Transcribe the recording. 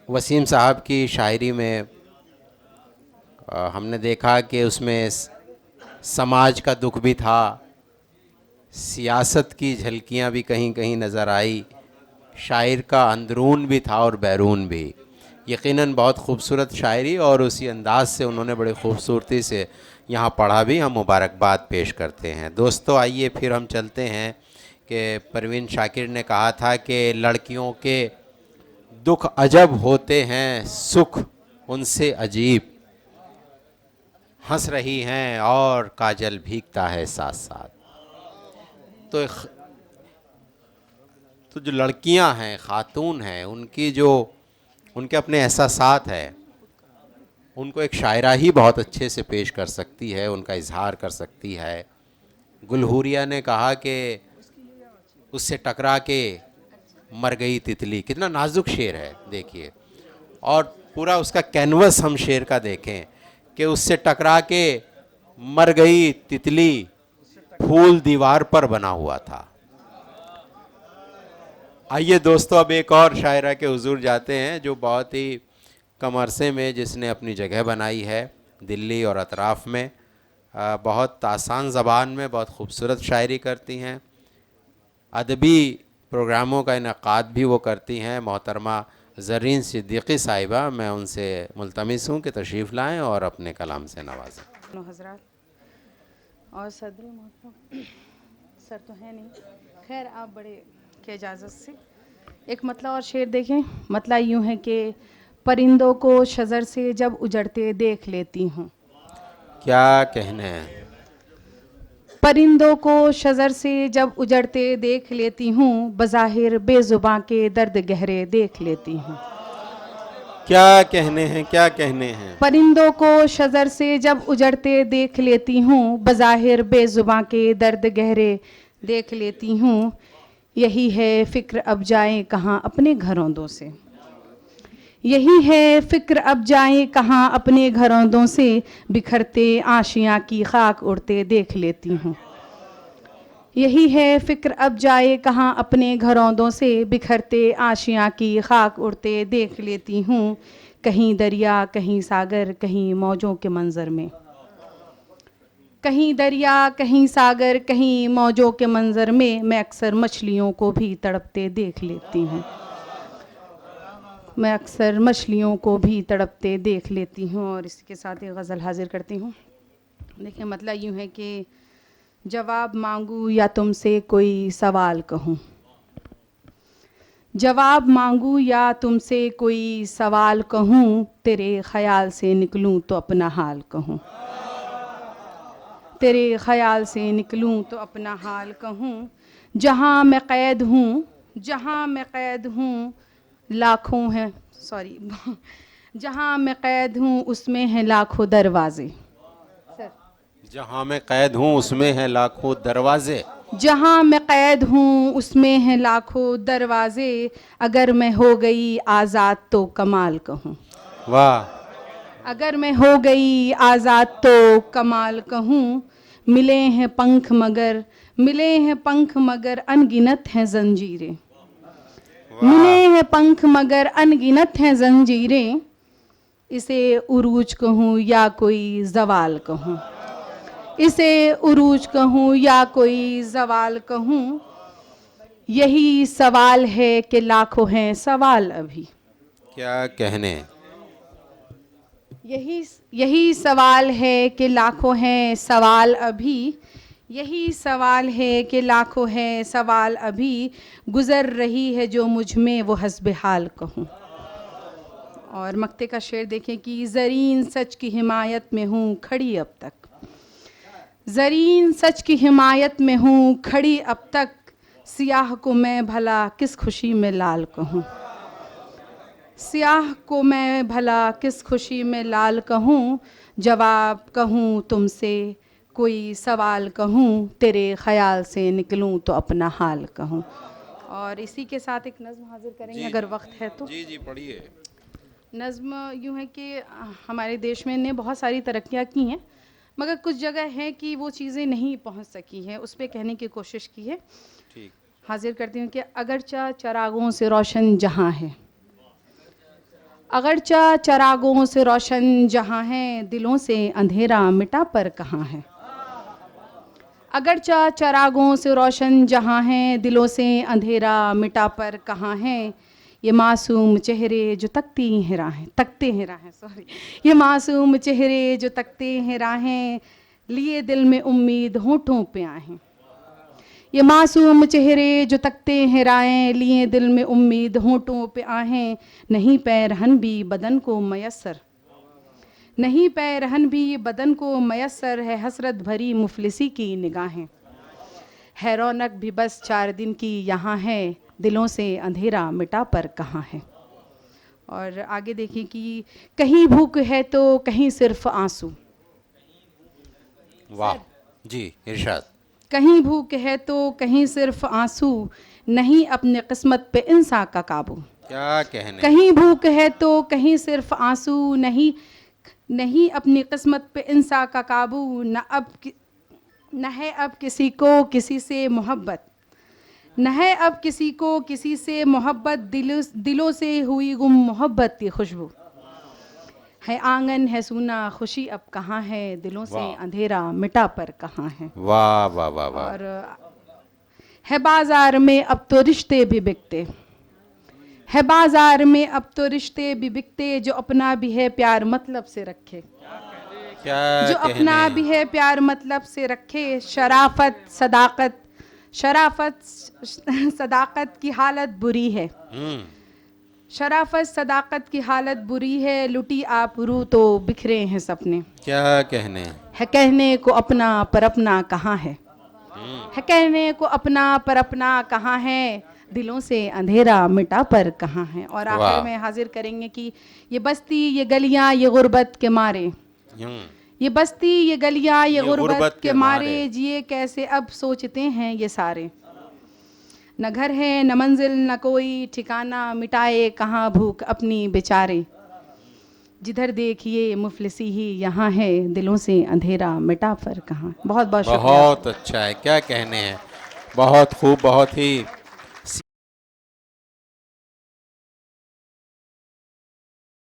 वसीम साहब की शायरी में हमने देखा कि उसमें समाज का दुख भी था, सियासत की झलकियां भी कहीं कहीं नज़र आई, शायर का अंदरून भी था और बैरून भी। यकीनन बहुत खूबसूरत शायरी और उसी अंदाज से उन्होंने बड़ी खूबसूरती से यहाँ पढ़ा भी। हम मुबारकबाद पेश करते हैं। दोस्तों आइए फिर हम चलते हैं कि परवीन शाकिर ने कहा था कि लड़कियों के दुख अजब होते हैं, सुख उनसे अजीब, हंस रही हैं और काजल भीगता है साथ साथ। तो जो लड़कियां हैं, खातून हैं, उनकी जो उनके अपने एहसासात है, उनको एक शायरा ही बहुत अच्छे से पेश कर सकती है, उनका इजहार कर सकती है। गुलहूरिया ने कहा कि उससे टकरा के मर गई तितली। कितना नाजुक शेर है देखिए, और पूरा उसका कैनवस हम शेर का देखें कि उससे टकरा के मर गई तितली, फूल दीवार पर बना हुआ था। आइए दोस्तों अब एक और शायरा के हुजूर जाते हैं जो बहुत ही कम अरसे में जिसने अपनी जगह बनाई है दिल्ली और अतराफ़ में। बहुत आसान ज़बान में बहुत खूबसूरत शायरी करती हैं, अदबी प्रोग्रामों का इनक़ाद भी वो करती हैं। मोहतरमा ज़रीन सिद्दीकी साहिबा, मैं उनसे मुल्तमिस हूँ कि तशरीफ़ लाएँ और अपने कलाम से नवाजें। हज़रात और सदर मोहतरम, सर तो है नहीं, खैर आप बड़े के इजाज़त से एक मतला और शेर देखें। मतला यूँ है कि परिंदों को शजर से जब उजड़ते देख लेती हूँ। क्या कहने हैं? परिंदों को शजर से जब उजड़ते देख लेती हूँ, बज़ाहिर बेज़ुबां के दर्द गहरे देख लेती हूँ। क्या कहने हैं? क्या कहने हैं? परिंदों को शजर से जब उजड़ते देख लेती हूँ, बज़ाहिर बेज़ुबां के दर्द गहरे देख लेती हूँ। यही है फ़िक्र अब जाएं कहाँ अपने घरौंदों से, यही है फ़िक्र अब जाएं कहाँ अपने घरौंदों से, बिखरते आशियाँ की खाक उड़ते देख लेती हूँ। यही है फ़िक्र अब जाए कहाँ अपने घरौंदों से, बिखरते आशियाँ की खाक उड़ते देख लेती हूँ। कहीं दरिया कहीं सागर कहीं मौजों के मंज़र में, कहीं दरिया कहीं सागर कहीं मौजों के मंज़र में, मैं अक्सर मछलियों को भी तड़पते देख लेती हूँ। मैं अक्सर मछलियों को भी तड़पते देख लेती हूँ। और इसके साथ ही गज़ल हाजिर करती हूँ। देखिए मतलब यूँ है कि जवाब मांगूँ या तुमसे कोई सवाल कहूँ, जवाब मांगूँ या तुमसे कोई सवाल कहूँ, तेरे ख़याल से निकलूँ तो अपना हाल कहूँ, तेरे ख़याल से निकलूँ तो अपना हाल कहूँ। जहाँ मैं क़ैद हूँ, जहाँ मैं क़ैद हूँ लाखों हैं, सॉरी जहाँ मैं क़ैद हूँ उसमें हैं लाखों दरवाज़े। जहाँ मैं कैद हूँ उसमें हैं लाखों दरवाजे। जहाँ मैं क़ैद हूँ उसमें हैं लाखों दरवाज़े, अगर मैं हो गई आज़ाद तो कमाल कहूँ। वाह। अगर मैं हो गई आज़ाद तो कमाल कहूँ। मिले हैं पंख मगर, मिले हैं पंख मगर अनगिनत हैं ज़ंजीरें, मिले हैं पंख मगर अनगिनत हैं ज़ंजीरें, इसे उरूज कहूँ या कोई ज़वाल कहूँ, इसे उरूज कहूँ या कोई ज़वाल कहूँ। यही सवाल है कि लाखों हैं सवाल अभी, क्या कहने। यही सवाल है कि लाखों हैं सवाल अभी, यही सवाल है कि लाखों हैं सवाल अभी, गुज़र रही है जो मुझ में वो हस्ब हाल कहूँ। और मक्ते का शेर देखें कि ज़रीन सच की हिमायत में हूँ खड़ी अब तक, ज़रीन सच की हिमायत में हूँ खड़ी अब तक, सियाह को मैं भला किस खुशी में लाल कहूँ, सियाह को मैं भला किस खुशी में लाल कहूँ। जवाब कहूँ तुमसे कोई सवाल कहूँ, तेरे ख़याल से निकलूँ तो अपना हाल कहूँ। और इसी के साथ एक नज़्म हाजिर करेंगे अगर वक्त है तो। जी जी पढ़िए। नज़्म यूँ है कि हमारे देश में ने बहुत सारी तरक्कियाँ की हैं, मगर कुछ जगह है कि वो चीज़ें नहीं पहुँच सकी हैं, उस पर कहने की कोशिश की है। ठीक। हाजिर करती हूँ कि अगरचा चरागों से रोशन जहाँ है, अगरचा चरागों से रोशन जहाँ है, दिलों से अंधेरा मिटा पर कहाँ है। अगरचा चरागों से रोशन जहाँ है, दिलों से अंधेरा मिटा पर कहाँ है। ये मासूम चेहरे जो तकते हैं राहें सॉरी, ये मासूम चेहरे जो तकते हैं राहें, लिए दिल में उम्मीद होठों पे आहें। ये मासूम चेहरे जो तकते हैं राहें, लिए दिल में उम्मीद होठों पे आहें। नहीं पैरहन भी बदन को मयस्सर, नहीं पैरहन भी बदन को मयस्सर है, हसरत भरी मुफलिसी की निगाहें। है रौनक भी बस 4 दिन की यहाँ है, दिलों से अंधेरा मिटा पर कहाँ है। और आगे देखिए कि कहीं भूख है तो कहीं सिर्फ आंसू, वाह जी, इरशाद। कहीं भूख है तो कहीं सिर्फ आंसू, नहीं अपने किस्मत पे इंसान का काबू। क्या कहने। कहीं भूख है तो कहीं सिर्फ आंसू, नहीं अपनी किस्मत पे इंसान का काबू। न है अब किसी को किसी से मोहब्बत, न है अब किसी को किसी से मोहब्बत, दिलों से हुई गुम मोहब्बत की खुशबू। है आंगन है सूना खुशी अब कहाँ है, दिलों से वाह। अंधेरा मिटा पर कहाँ है। वाह वाह वाह वाह। और है बाजार में अब तो रिश्ते भी बिकते, है बाजार में अब तो रिश्ते भी बिकते, जो अपना भी है प्यार मतलब से रखे, क्या जो अपना कहने। भी है प्यार मतलब से रखे। शराफत सदाकत, शराफत सदाकत की हालत बुरी है, शराफत सदाकत की हालत बुरी है, लुटी आबरू तो बिखरे हैं सपने। क्या कहने। है कहने को अपना पर अपना कहाँ है, है कहने को अपना पर अपना कहाँ है, दिलों से अंधेरा मिटा पर कहाँ है। और वाह। आखिर में हाजिर करेंगे कि ये बस्ती ये गलियां ये गुर्बत के मारे, ये बस्ती ये गलियां ये गुर्बत के मारे, जिए कैसे अब सोचते हैं ये सारे। न घर है न मंजिल न कोई ठिकाना, मिटाए कहाँ भूख अपनी बेचारे। जिधर देखिए मुफलिसी ही यहाँ है, दिलों से अंधेरा मिटा पर कहाँ। बहुत बहुत शुक्रिया। बहुत अच्छा है, क्या कहने हैं। बहुत खूब, बहुत ही